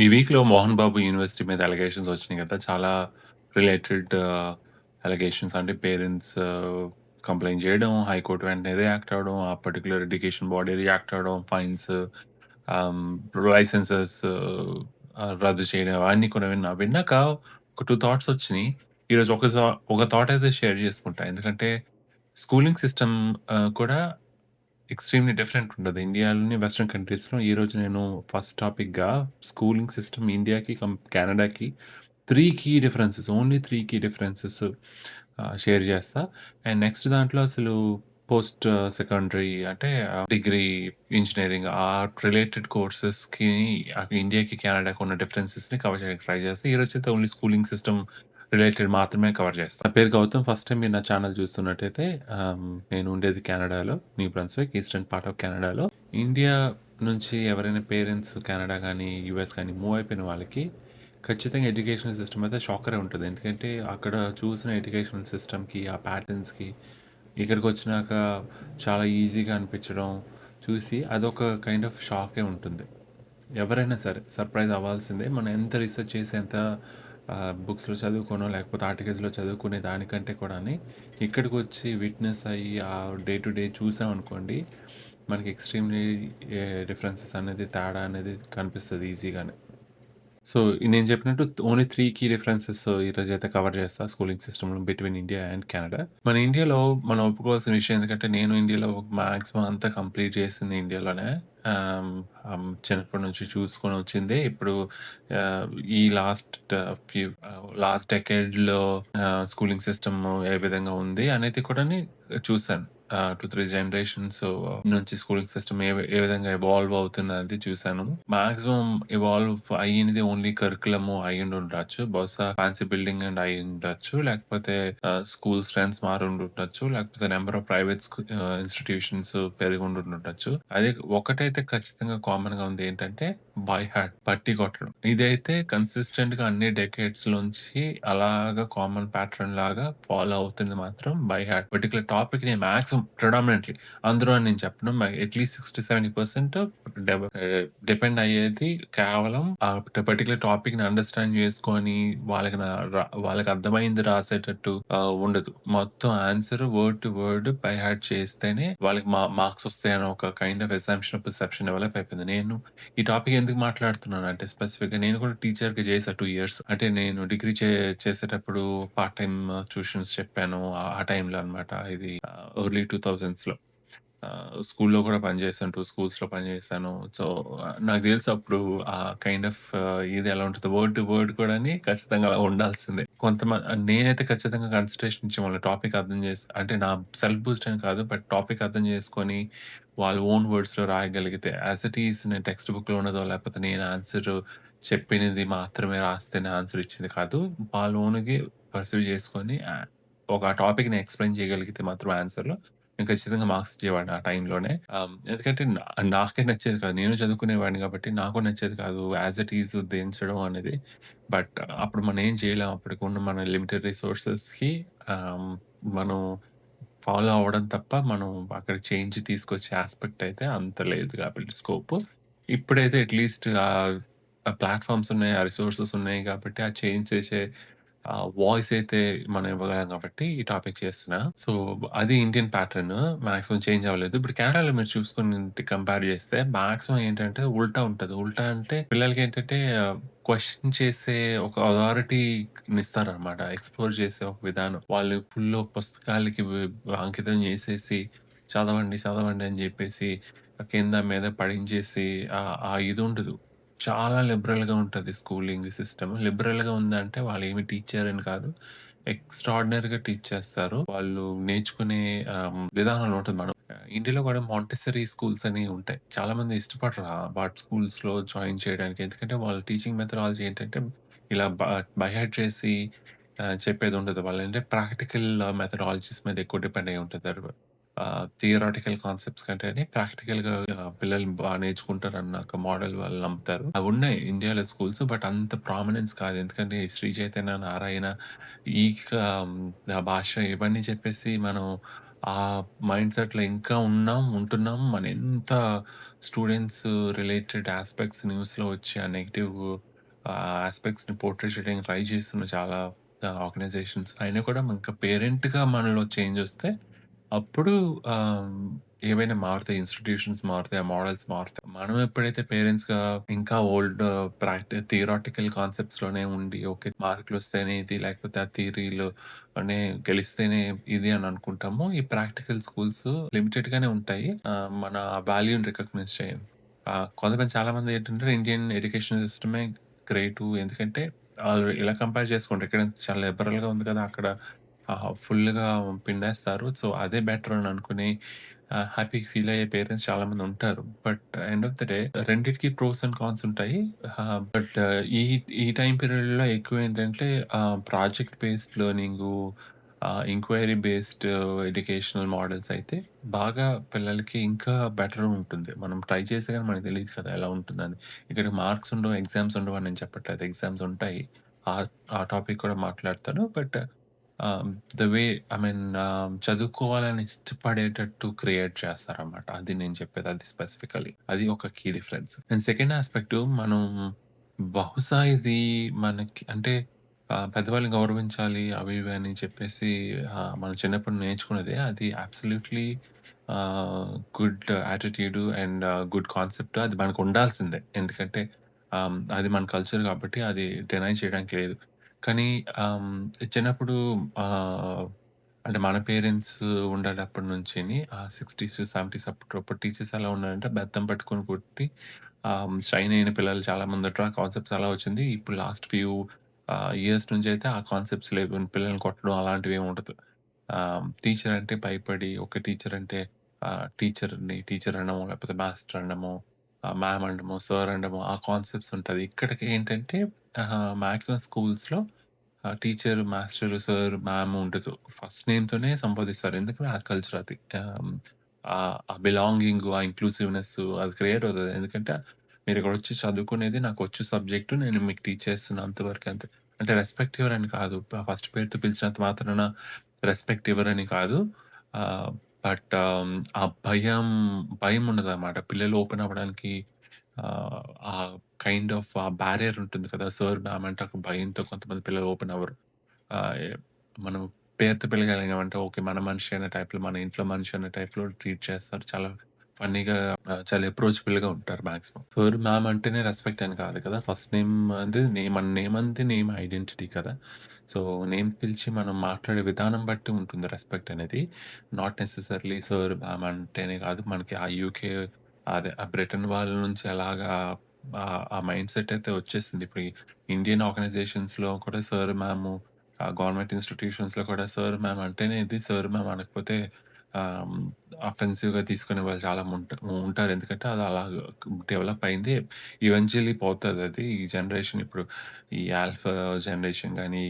ఈ వీక్‌లో 'మోహన్ బాబు' యూనివర్సిటీ మీద అలిగేషన్స్ వచ్చినాయి గదా! చాలా రిలేటెడ్ అలిగేషన్స్ అంటే పేరెంట్స్ కంప్లెయింట్ చేయడం, హైకోర్ట్ వెంటనే రియాక్ట్ అవ్వడం, ఆ పర్టిక్యులర్ ఎడ్యుకేషన్ బాడీ రియాక్ట్ అవ్వడం, ఫైన్స్ ఆహ్, లైసెన్సెస్ రద్దు చేయడం అవన్నీ కూడా విన్నా. విన్నాక ఒక 2 థాట్స్ వచ్చినియి. ఈరోజు ఒక థాట్ అయితే షేర్ చేసుకుంటా. ఎందుకంటే స్కూలింగ్ సిస్టమ్ కూడా ఎక్స్‌ట్రీమ్‌లీ డిఫరెంట్ ఉంటది. ఇండియాలోని వెస్టర్న్ కంట్రీస్‌లో ఈరోజు నేను ఫస్ట్ టాపిక్‌గా స్కూలింగ్ సిస్టమ్ ఇండియాకి కెనడాకి 3 key differences only 3 key differences share చేస్తా. అండ్ నెక్స్ట్ దాంట్లో అసలు పోస్ట్ సెకండరీ అంటే డిగ్రీ, ఇంజినీరింగ్ రిలేటెడ్ కోర్సెస్‌కి ఇండియాకి, కెనడాకి ఉన్న డిఫరెన్సెస్‌ని కవర్ చేయడానికి ట్రై చేస్తా. ఈరోజైతే ఓన్లీ స్కూలింగ్ సిస్టమ్ రిలేటెడ్ మాత్రమే కవర్ చేస్తా. నా పేరు గౌతమ్. ఫస్ట్ టైమ్ మీరు నా ఛానెల్ చూస్తున్నట్టయితే నేను ఉండేది కెనడాలో, new Brunswick eastern part of కెనడాలో. ఇండియా నుంచి ఎవరైనా పేరెంట్స్ కెనడా గానీ, యూఎస్ గానీ మూవ్ అయిపోయిన వాళ్ళకి ఖచ్చితంగా ఎడ్యుకేషనల్ సిస్టమ్ అయితే షాకరే ఉంటది. ఎందుకంటే అక్కడ చూసిన ఎడ్యుకేషనల్ సిస్టమ్‌కి, ఆ ప్యాటర్న్స్‌కి ఇక్కడికొచ్చినాక చాలా ఈజీగా అనిపించడం చూసి అదొక కైండ్ ఆఫ్ షాకే ఉంటుంది. ఎవరైనా సరే సర్ప్రైజ్ అవ్వాల్సిందే. మనం ఎంత రిసర్చ్ చేసి ఎంత బుక్స్‌లో చదువుకోనో, లేకపోతే ఆర్టికల్స్‌లో చదువుకునే దానికంటే కూడాని ఇక్కడికొచ్చి విట్‌నెస్ అయ్యి డే టు డే చూసామనుకోండి, మనకి ఎక్స్‌ట్రీమ్‌లీ డిఫరెన్సెస్ అనేది తేడా అనేది కనిపిస్తది ఈజీగానే. సో, నేను చెప్పినట్టు ఓన్లీ 3 కీ డిఫరెన్సెస్ ఈరోజైతే కవర్ చేస్తా స్కూలింగ్ సిస్టమ్‌లో బిట్వీన్ ఇండియా అండ్ కెనడా. మన ఇండియాలో మనం ఒప్పుకోవాల్సిన విషయం ఎందుకంటే నేను ఇండియాలో మాక్సిమం అంతా కంప్లీట్ చేసింది ఇండియాలోనే. ఆహ్, చిన్నప్పటి నుంచి చూసుకొని వచ్చిందే. ఇప్పుడు ఆహ్, ఈ లాస్ట్ డెకేడ్‌లో స్కూలింగ్ సిస్టమ్ ఏ విధంగా ఉంది అనేది కూడాని చూసాను. 2, 3 జనరేషన్స్ నుంచి స్కూలింగ్ సిస్టమ్ ఏ విధంగా ఎవాల్వ్ అవుతుందనేది చూసాను. మాక్సిమం ఎవాల్వ్ అయ్యింది ఓన్లీ కరిక్యులమ్ అయ్యుండొచ్చు. బహుశా ఫ్యాన్సీ బిల్డింగ్ అండ్ అయ్యుండొచ్చు. లేకపోతే స్కూల్ స్ట్రెంగ్త్స్ మారుండుండొచ్చు. లేకపోతే నంబర్ ఆఫ్ ప్రైవేట్ ఇన్‌స్టిట్యూషన్స్ పెరిగుండుండొచ్చు. అదే ఒకటైతే ఖచ్చితంగా కామన్‌గా ఉంది ఏంటంటే బై హార్ట్ బట్టి కొట్టడం. ఇదైతే కన్సిస్టెంట్‌గా అన్ని డెకేడ్స్ నుంచి అలాగా కామన్ ప్యాటర్న్ లాగా ఫాలో అవుతుంది మాత్రం బై హార్ట్. పర్టిక్యులర్ టాపిక్‌ని మాక్సిమం ప్రెడామినెంట్‌లీ అందులో అని నేను చెప్పను. అట్‌లీస్ట్ 60, 70% డిపెండ్ అయ్యేది కేవలం ఆ పర్టిక్యులర్ టాపిక్‌ని అండర్‌స్టాండ్ చేసుకొని వాళ్ళకి అర్థమైంది రాసేటట్టు ఉండదు. మొత్తం answer word to word by heart చేస్తేనే వాళ్ళకి మార్క్స్ వస్తాయని ఒక kind of assumption, perception develop అయిపోయింది. నేను ఈ టాపిక్ ఎందుకు మాట్లాడుతున్నానంటే స్పెసిఫిక్‌గా నేను కూడా టీచర్‌గా చేశా 2 ఇయర్స్. అంటే నేను డిగ్రీ చేసేటప్పుడు పార్ట్ టైమ్ ట్యూషన్స్ చెప్పాను. ఆ టైంలో అన్నమాట. ఇది ఎర్లీ 2000స్‌లో. స్కూల్‌లో కూడా పనిచేశాను. 2 స్కూల్స్‌లో పనిచేశాను. సో, నాకు తెలుసు అప్పుడు ఆ కైండ్ ఆఫ్ ఇది ఎలా ఉంటదో వర్డ్ టు వర్డ్ కూడాని ఖచ్చితంగా అలా ఉండాల్సిందే. నేనైతే ఖచ్చితంగా కన్సిడరేషన్ ఇచ్చేవాళ్ళని టాపిక్ అర్థం చేసి అంటే నా సెల్ఫ్ బూస్ట్ అని కాదు. బట్ టాపిక్ అర్థం చేసుకొని వాళ్ళ ఓన్ వర్డ్స్‌లో రాయగలిగితే యాస్ ఇట్ ఈజ్ నేను టెక్స్ట్ బుక్‌లో ఉన్నదో లేకపోతే నేను ఆన్సర్ చెప్పినది మాత్రమే రాస్తేనే ఆన్సర్ ఇచ్చింది కాదు. వాళ్ళ ఓన్‌గా పర్సీవ్ చేసుకొని ఒక టాపిక్‌ని ఎక్స్‌ప్లెయిన్ చేయగలిగితే మాత్రం ఆన్సర్‌లో నేను ఖచ్చితంగా మార్క్స్ ఇచ్చేవాడిని ఆ టైంలోనే. ఎందుకంటే నాకే నచ్చేది కాదు. నేను చదువుకునేవాడిని కాబట్టి నాకు నచ్చేది కాదు. యాస్ ఇట్ ఈజ్ దించడం అనేది. బట్ అప్పుడు మనం ఏం చేయలేం. అప్పటికున్న మన లిమిటెడ్ రిసోర్సెస్‌కి ఆహ్, మనం ఫాలో అవ్వడం తప్ప మనం అక్కడ చేంజ్ తీసుకొచ్చే యాస్పెక్ట్ అయితే అంత లేదు కాబట్టి స్కోప్. ఇప్పుడైతే అట్‌లీస్ట్ ప్లాట్‌ఫార్మ్స్ ఉన్నాయి. ఆ రిసోర్సెస్ ఉన్నాయి కాబట్టి ఆ చేంజ్ చేసే వాయిస్ అయితే మనం ఇవ్వగలం కాబట్టి ఈ టాపిక్ చేస్తున్నా. సో, అది ఇండియన్ ప్యాటర్న్. మాక్సిమం చేంజ్ అవ్వలేదు. ఇప్పుడు కెనడాలో మీరు చూసుకొని కంపేర్ చేస్తే మాక్సిమం ఏంటంటే ఉల్టా ఉంటది. ఉల్టా అంటే పిల్లలకేంటంటే క్వెషన్ చేసే ఒక అథారిటీనిస్తారనమాట. ఎక్స్‌ప్లోర్ చేసే ఒక విధానం. వాళ్ళు ఫుల్లు పుస్తకాలకి అంకితం చేసేసి చదవండి, చదవండి అని జెప్పేసి కింద మీద పడించేసి ఆ ఇదుండదు. చాలా లిబరల్‌గా ఉంటది స్కూలింగ్ సిస్టమ్. లిబరల్‌గా ఉందంటే వాళ్ళేమి టీచ్ చేయరని కాదు. ఎక్స్‌ట్రార్డినరీగా టీచ్ చేస్తారు. వాళ్ళు నేర్చుకునే విధానంలో ఉంటది. ఇండియాలో కూడా మాంటెసరీ స్కూల్స్ అని ఉంటాయి. చాలామంది ఇష్టపడరు వాటి స్కూల్స్‌లో జాయిన్ చేయడానికి. ఎందుకంటే వాళ్ళ టీచింగ్ మెథడాలజీ ఏంటంటే ఇలా బై హార్ట్ చేసి చెప్పేదుండదు. వాళ్ళేంటంటే ప్రాక్టికల్ మెథడాలజీస్ మీద ఎక్కువ డిపెండ్ అయ్యి ఉంటారు. థియరాటికల్ కాన్సెప్ట్స్ కంటేనే ప్రాక్టికల్‌గా పిల్లలు నేర్చుకుంటారన్న ఒక మోడల్ వాళ్ళు నమ్ముతారు. అవున్నాయి ఇండియాలో స్కూల్స్. బట్ అంత ప్రామినెన్స్ కాదు. ఎందుకంటే శ్రీ చైతన్య, నారాయణ ఈ క భాష ఇవన్నీ చెప్పేసి మనం ఆ మైండ్ సెట్‌లో ఇంకా ఉంటున్నాం. మన ఎంత స్టూడెంట్స్ రిలేటెడ్ యాస్పెక్ట్స్ న్యూస్‌లో వచ్చి ఆ నెగెటివ్ యాస్పెక్ట్స్‌ని పోర్ట్రే చేయడానికి ట్రై చేస్తున్న చాలా ఆర్గనైజేషన్స్ అయినా కూడా ఇంకా పేరెంట్‌గా మనలో చేంజొస్తే అప్పుడు ఆహ్, ఏవైనా మారుతాయి. ఇన్‌స్టిట్యూషన్స్ మారుతాయి. ఆ మోడల్స్ మారుతాయి. మనం ఎప్పుడైతే పేరెంట్స్‌గా ఇంకా ఓల్డ్ థియరాటికల్ కాన్సెప్ట్స్‌లోనే ఉండి ఓకే. మార్కులొస్తేనే ఇది లేకపోతే ఆ థియరీలోనే గెలిస్తేనే ఇది అని అనుకుంటామో, ఈ ప్రాక్టికల్ స్కూల్స్ లిమిటెడ్‌గానే ఉంటాయి. మన వాల్యూని రికగ్నైజ్ చేయం. కొంతమంది చాలామంది ఏంటంటే ఇండియన్ ఎడ్యుకేషన్ సిస్టమే గ్రేటు. ఎందుకంటే ఆళ్ళు ఇలా కంపేర్ చేసుకుంటే ఇక్కడ చాలా లిబరల్‌గా ఉంది కదా! అక్కడ ఫుల్‌గా పిండేస్తారు. సో, అదే బెటర్ అని అనుకుని హ్యాపీగా ఫీల్ అయ్యే పేరెంట్స్ చాలామంది ఉంటారు. But end of the day రెండిటికి ప్రోస్ అండ్ కాన్స్ ఉంటాయి. బట్ ఈ ఈ టైమ్ పీరియడ్‌లో ఎక్కువేంటంటే project based learning, enquiry based educational models అయితే బాగా పిల్లలకి ఇంకా బెటర్ ఉంటుంది. మనం ట్రై చేస్తే గాని మనకు తెలీదు కదా! ఎలా ఉంటుందని. ఇక్కడ మార్క్స్ ఉండవు, ఎగ్జామ్స్ ఉండవు అని నేను చెప్పట్లేదు. ఎగ్జామ్స్ ఉంటాయి. ఆ ఆ టాపిక్ కూడా మాట్లాడతాను. బట్ ఆహ్, ద వే ఐ మీన్ చదువుకోవాలని ఇష్టపడేటట్టు క్రియేట్ చేస్తారనమాట. అది నేను చెప్పేది. అది స్పెసిఫికల్లీ. అది ఒక key difference. And second aspect మనం బహుశా ఇది మనకి అంటే పెద్దవాళ్ళని గౌరవించాలి అవి ఇవి అని చెప్పేసి మనం చిన్నప్పుడు నేర్చుకున్నదే. అది absolutely good attitude and good concept. అది మనకుండాల్సిందే. ఎందుకంటే అది మన కల్చర్ కాబట్టి అది డినై చేయడానికి లేదు. కానీ ఆహ్, చిన్నప్పుడు ఆహ్, అంటే మన పేరెంట్స్ ఉండేటప్పటి నుంచిని 60స్, 70స్ అప్పుడు టీచర్స్ ఎలా ఉన్నారంటే బెత్తం పట్టుకొని కొట్టి షైన్ అయిన పిల్లలు చాలా మందుంటారు. ఆ కాన్సెప్ట్స్ అలా వచ్చింది. ఇప్పుడు లాస్ట్ ఫ్యూ ఇయర్స్ నుంచయితే ఆ కాన్సెప్ట్స్ లేవు. పిల్లల్ని కొట్టడం అలాంటివేమి ఉండదు. టీచర్ అంటే భయపడి ఒక టీచర్ అంటే టీచర్‌ని టీచర్ అనడమో, లేకపోతే మాస్టర్ అనడమో, మ్యామ్ అనడమో, సార్ అనడమో ఆ కాన్సెప్ట్స్ ఉంటది. ఇక్కడికి ఏంటంటే మాక్సిమం స్కూల్స్‌లో టీచర్, మాస్టర్, సార్, మ్యామ్ ఉండదు. ఫస్ట్ నేమ్‌తోనే సంబోధిస్తారు. ఎందుకంటే ఆ కల్చర్ అది. ఆ బిలాంగింగు, ఆ ఇంక్లూసివ్‌నెస్సు అది క్రియేట్ అవుతది. ఎందుకంటే మీరిక్కడొచ్చి చదువుకునేది నాకొచ్చు సబ్జెక్టు నేను మీకు టీచ్ చేస్తున్నా అంతవరకే అంతే. అంటే రెస్పెక్ట్ ఇవ్వరని కాదు. ఫస్ట్ పేరుతో పిలిచినంత మాత్రాన రెస్పెక్ట్ ఇవ్వరని కాదు. ఆహ్, బట్ ఆ భయం ఉండదనమాట. పిల్లలు ఓపెన్ అవ్వడానికి ఆ కైండ్ ఆఫ్ ఆ బ్యారియర్ ఉంటుంది కదా! సార్, మ్యామ్ అంటే ఒక భయంతో కొంతమంది పిల్లలు ఓపెన్ అవ్వరు. ఆహ్, మనం పేరుతో పిలవగలిగామంటే ఓకే. మన మనిషి అనే టైప్‌లో, మన ఇంట్లో మనిషి అనే టైప్‌లో ట్రీట్ చేస్తారు. చాలా ఫన్నీగా చాలా అప్రోచబుల్‌గా ఉంటారు మాక్సిమం. సార్, మ్యామ్ అంటేనే రెస్పెక్ట్ అని కాదు కదా! ఫస్ట్ నేమ్ అది మన నేమ్ అంతే నేమ్ ఐడెంటిటీ కదా! సో, నేమ్ పిలిచి మనం మాట్లాడే విధానం బట్టి ఉంటుంది రెస్పెక్ట్ అనేది. నాట్ నెసెసరీలీ సార్, మ్యామ్ అంటేనే కాదు. మనకి ఆ యూకే అదే ఆ బ్రిటన్ వాళ్ళ నుంచి ఎలాగా ఆ మైండ్ సెట్ అయితే వచ్చేసింది. ఇప్పుడు ఈ ఇండియన్ ఆర్గనైజేషన్స్‌లో కూడా సార్, మ్యాము గవర్నమెంట్ ఇన్‌స్టిట్యూషన్స్‌లో కూడా సార్, మ్యామ్ అంటేనే ఇది. సార్, మ్యామ్ అనకపోతే ఆహ్, అఫెన్సివ్‌గా తీసుకునే వాళ్ళు చాలా ఉంటారు. ఎందుకంటే అది అలాగా డెవలప్ అయింది. ఈవెంచువల్లీ పోతదది. ఈ జనరేషన్ ఇప్పుడు ఈ ఆల్ఫా జనరేషన్ గాని,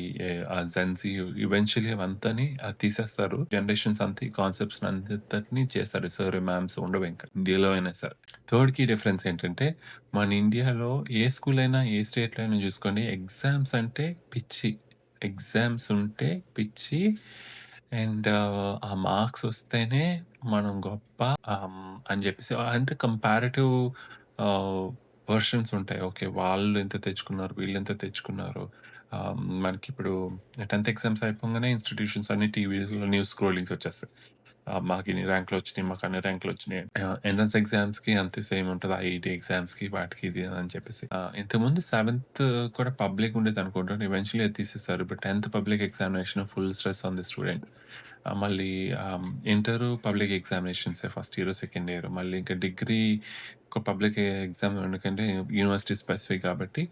జెన్‌జీ ఈవెంచువల్లీ అవంతాని తీసేస్తారు. జనరేషన్స్ అంతా ఈ కాన్సెప్ట్స్ అంతటిని చేస్తారు. సార్, మ్యామ్స్ ఉండవింక. ఇండియాలో అయినా సరే. థర్డ్ కీ డిఫరెన్స్ ఏంటంటే, మన ఇండియాలో ఏ స్కూల్ అయినా, ఏ స్టేట్‌లో అయినా చూసుకోండి ఎగ్జామ్స్ అంటే పిచ్చి. ఎగ్జామ్స్ ఉంటే పిచ్చి. అండ్ ఆ మార్క్స్ వస్తేనే మనం గొప్ప అని చెప్పేసి అంటే కంపారిటివ్ ఆహ్, వెర్షన్స్ ఉంటాయి. ఓకే. వాళ్ళు ఇంత తెచ్చుకున్నారు, వీళ్ళింత తెచ్చుకున్నారు. మనకిప్పుడు 10థ్ ఎగ్జామ్స్ అయిపోంగానే ఇన్‌స్టిట్యూషన్స్ అన్ని టీవీలో న్యూస్ స్క్రోలింగ్స్ వచ్చేస్తాయి. మాకిన్ని ర్యాంకులొచ్చినియి, మాకన్ని ర్యాంకులొచ్చినియి. ఎంట్రన్స్ ఎగ్జామ్స్‌కి అంతే సేమ్ ఉంటది. ఐఐటీ ఎగ్జామ్స్‌కి వాటికి ఇది అని చెప్పేసి. ఇంతకుముందు సెవెంత్ కూడా పబ్లిక్ ఉండేదనుకుంటాను. ఈవెన్చువల్లీ అది తీసేసారు. బట్ 10థ్ public examination full stress on the student. మళ్ళీ ఇంటరు పబ్లిక్ ఎగ్జామినేషన్సే ఫస్ట్ ఇయర్, సెకండ్ ఇయర్. మళ్ళీ ఇంకా డిగ్రీ ఒక పబ్లిక్ ఎగ్జామ్ ఎందుకంటే యూనివర్సిటీ స్పెసిఫిక్ కాబట్టి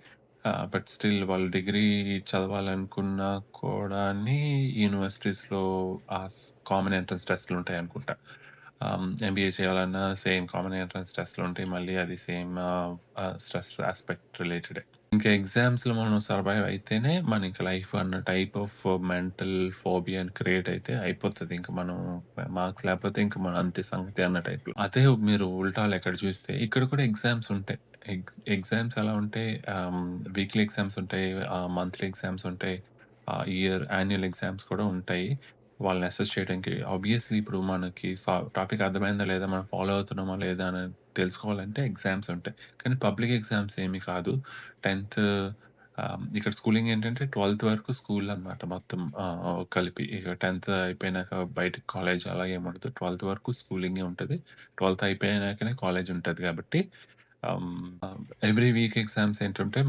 బట్ స్టిల్ వాళ్ళు డిగ్రీ చదవాలనుకున్నా కూడాని యూనివర్సిటీస్‌లో కామన్ ఎంట్రన్స్ టెస్ట్‌లుంటాయనుకుంటా. ఎంబీఏ చేయాలన్నా సేమ్ కామన్ ఎంట్రన్స్ టెస్ట్‌లుంటాయి. మళ్ళీ అది సేమ్ స్ట్రెస్ యాస్పెక్ట్ రిలేటెడే. ఇంకా ఎగ్జామ్స్‌లో మనం సర్వైవ్ అయితేనే మనకి లైఫ్ అన్న టైప్ ఆఫ్ మెంటల్ ఫోబియా అని క్రియేట్ అయితే అయిపోతది. ఇంక మనం మార్క్స్ లేకపోతే ఇంక మన అంతే సంగతి అన్న టైప్‌లో. అదే మీరు ఉల్టాలు ఎక్కడ చూస్తే ఇక్కడ కూడా ఎగ్జామ్స్ ఉంటాయి. ఎగ్జామ్స్ ఎలా ఉంటే ఆహ్, వీక్లీ ఎగ్జామ్స్ ఉంటాయి. మంత్లీ ఎగ్జామ్స్ ఉంటాయి. యాన్యుయల్ ఎగ్జామ్స్ కూడా ఉంటాయి. వాళ్ళని అసెస్ చేయడానికి. ఆబ్వియస్‌లీ ఇప్పుడు మనకి టాపిక్ అర్థమైందా లేదా? మనం ఫాలో అవుతున్నామా లేదా? అని తెలుసుకోవాలంటే ఎగ్జామ్స్ ఉంటాయి. కానీ పబ్లిక్ ఎగ్జామ్స్ ఏమి కాదు. 10థ్ ఇక్కడ స్కూలింగ్ ఏంటంటే 12థ్ వరకు స్కూల్ అనమాట మొత్తం కలిపి. ఇక 10థ్ అయిపోయినాక బయటకి కాలేజ్ అలా ఏముండదు. 12థ్ వరకు స్కూలింగే ఉంటది. 12థ్ అయిపోయినాకనే కాలేజ్ ఉంటది కాబట్టి ఎవ్రీ వీక్ ఎగ్జామ్స్ ఏంటుంటే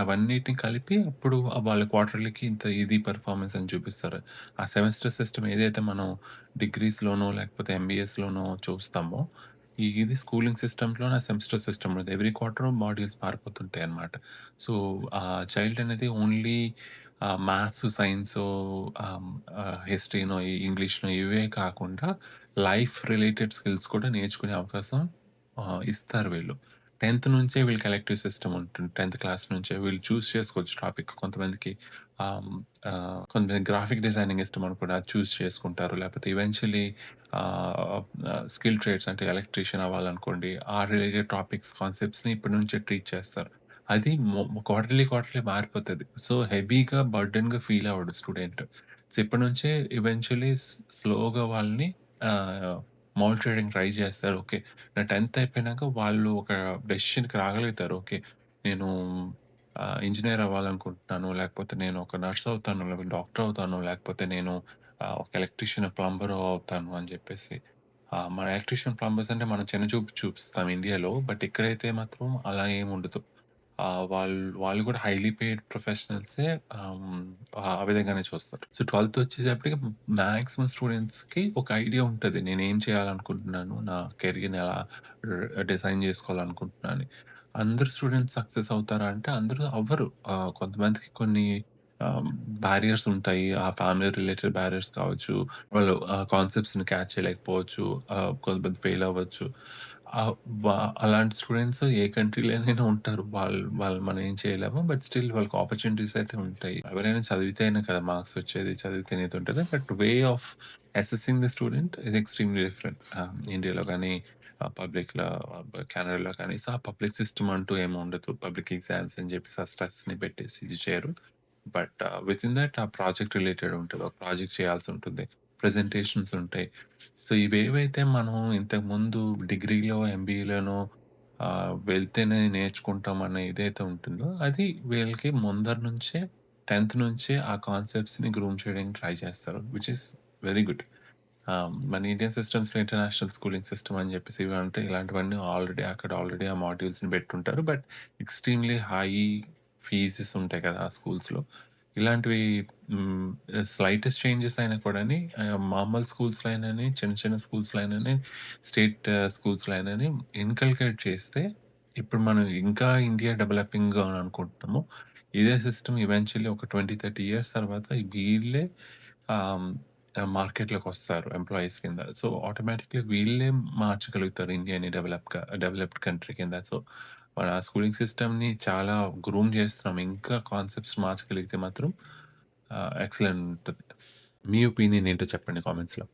అవన్నిటిని కలిపి అప్పుడు వాళ్ళ క్వార్టర్లీకి ఇంత ఇది పెర్ఫార్మన్స్ అని చూపిస్తారు. ఆ సెమిస్టర్ సిస్టమ్ ఏదైతే మనం డిగ్రీస్‌లోనో లేకపోతే ఎంబీఏస్‌లోనో చూస్తామో, ఇది స్కూలింగ్ సిస్టమ్‌లోనే సెమిస్టర్ సిస్టమ్ ఉంటది. ఎవ్రీ క్వార్టర్ మాడ్యూల్స్ మారిపోతుంటాయన్నమాట. సో, ఆ చైల్డ్ అనేది ఓన్లీ మ్యాథ్స్, సైన్సో ఆహ్, హిస్టరీనో, ఇంగ్లీష్‌నో ఇవే కాకుండా లైఫ్ రిలేటెడ్ స్కిల్స్ కూడా నేర్చుకునే అవకాశం ఇస్తారు వీళ్ళు. 10థ్ నుంచే వీళ్ళకి ఎలెక్టివ్ సిస్టమ్ ఉంటుంది. 10థ్ క్లాస్ నుంచే వీళ్ళు చూజ్ చేసుకోవచ్చు టాపిక్. కొంతమందికి కొంతమంది గ్రాఫిక్ డిజైనింగ్ ఇష్టమనుకోండి అది చూజ్ చేసుకుంటారు. లేకపోతే ఈవెన్చువల్లీ ఆహ్, స్కిల్ ట్రేడ్స్ అంటే ఎలక్ట్రీషియన్ అవ్వాలనుకోండి. ఆ రిలేటెడ్ టాపిక్స్, కాన్సెప్ట్స్‌ని ఇప్పటి నుంచే ట్రీట్ చేస్తారు. అది క్వార్టర్లీ మారిపోతది. సో, హెవీగా బర్డెన్‌గా ఫీల్ అవ్వడు స్టూడెంట్. సో, ఇప్పటి నుంచే ఈవెన్చువల్లీ స్లోగా వాళ్ళని ఆహ్, మౌల్డ్ చేయడానికి ట్రై చేస్తారు. ఓకే. నా 10థ్ అయిపోయినాక వాళ్ళు ఒక డెసిషన్‌కి రాగలుగుతారు. ఓకే. నేను ఇంజినీర్ అవ్వాలనుకుంటున్నాను. లేకపోతే నేను ఒక నర్స్ అవుతాను. లేకపోతే డాక్టర్ అవుతాను. లేకపోతే నేను ఒక ఎలక్ట్రీషియన్, ప్లంబర్ అవుతాను అని చెప్పేసి. మన ఎలక్ట్రీషియన్, ప్లంబర్స్ అంటే మనం చిన్న చూపు చూపిస్తాం ఇండియాలో. బట్ ఇక్కడైతే మాత్రం అలా ఏమి ఉండదు. వాళ్ళు కూడా హైలీ పెయిడ్ ప్రొఫెషనల్సే ఆ విధంగానే చూస్తారు. సో, 12థ్ వచ్చేటప్పటికి మాక్సిమం స్టూడెంట్స్‌కి ఒక ఐడియా ఉంటది. నేనేం చేయాలనుకుంటున్నాను? నా కెరియర్‌ని ఎలా డిజైన్ చేసుకోవాలనుకుంటున్నా అని. అందరు స్టూడెంట్స్ సక్సెస్ అవుతారా అంటే అందరూ అవ్వరు. కొంతమందికి కొన్ని ఆహ్, బ్యారియర్స్ ఉంటాయి. ఆ ఫ్యామిలీ రిలేటెడ్ బ్యారియర్స్ కావచ్చు. వాళ్ళు కాన్సెప్ట్స్‌ని క్యాచ్ చేయలేకపోవచ్చు. కొంతమంది ఫెయిల్ అవ్వచ్చు. ఆహ్, వ అలాంటి స్టూడెంట్స్ ఏ కంట్రీలోనైనా ఉంటారు. వాళ్ళు మనం ఏం చేయలేము. బట్ స్టిల్ వాళ్ళకి ఆపర్చునిటీస్ అయితే ఉంటాయి. ఎవరైనా చదివితేనే కదా మార్క్స్ వచ్చేది. చదివితేనే ఇది ఉంటది. But way of assessing the student is extremely different. ఇండియాలో గాని, పబ్లిక్‌లో కెనడాలో కానీ, సో, ఆ పబ్లిక్ సిస్టమ్ అంటూ ఏమి ఉండదు. పబ్లిక్ ఎగ్జామ్స్ అని చెప్పేసి ఆ స్ట్రెస్‌ని పెట్టేసి ఇది చేయరు. బట్ వితిన్ దట్ ఆ ప్రాజెక్ట్ రిలేటెడ్ ఉంటది. ఒక ప్రాజెక్ట్ చేయాల్సుంటుంది. ప్రెజెంటేషన్స్ ఉంటాయి. సో, ఇవేవైతే మనం ఇంతకుముందు డిగ్రీలో, ఎంబీఏలోనో వెళ్తేనే నేర్చుకుంటాం అన్న ఇదైతే ఉంటుందో, అది వీళ్ళకి ముందర నుంచే 10థ్ నుంచే ఆ కాన్సెప్ట్స్‌ని గ్రూమ్ చేయడానికి ట్రై చేస్తారు. Which is very good. మన ఇండియన్ సిస్టమ్స్‌లో ఇంటర్నేషనల్ స్కూలింగ్ సిస్టమ్ అని చెప్పేసి ఇవంటే ఇలాంటివన్నీ ఆల్రెడీ ఆ మాడ్యూల్స్‌ని పెట్టుంటారు. బట్ ఎక్స్‌ట్రీమ్‌లీ హై ఫీజెస్ ఉంటాయి కదా! ఆ స్కూల్స్‌లో. ఇలాంటివి హ్మ్. స్లైటెస్ట్ చేంజెస్ అయినా కూడాని మామూలు స్కూల్స్‌లో అయినని, చిన్న చిన్న స్కూల్స్‌లో అయినని, స్టేట్ స్కూల్స్‌లో అయినని ఇన్కల్కేట్ చేస్తే, ఇప్పుడు మనం ఇంకా ఇండియా డెవలపింగ్‌గా అని అనుకుంటున్నాము. ఇదే సిస్టమ్ ఈవెంచువల్లీ ఒక 20, 30 ఇయర్స్ తర్వాత వీళ్ళే ఆహ్, మార్కెట్‌లోకొస్తారు ఎంప్లాయీస్ కింద. సో, ఆటోమేటిక్‌గా వీళ్ళే మార్చగలుగుతారు ఇండియాని డెవలప్డ్ కంట్రీ కింద. సో, మన స్కూలింగ్ సిస్టమ్‌ని చాలా గ్రూమ్ చేస్తున్నాం. ఇంకా కాన్సెప్ట్స్ మార్చగలిగితే మాత్రం ఎక్సలెంట్ ఉంటది. మీ ఒపీనియన్ ఏంటో చెప్పండి కామెంట్స్‌లో.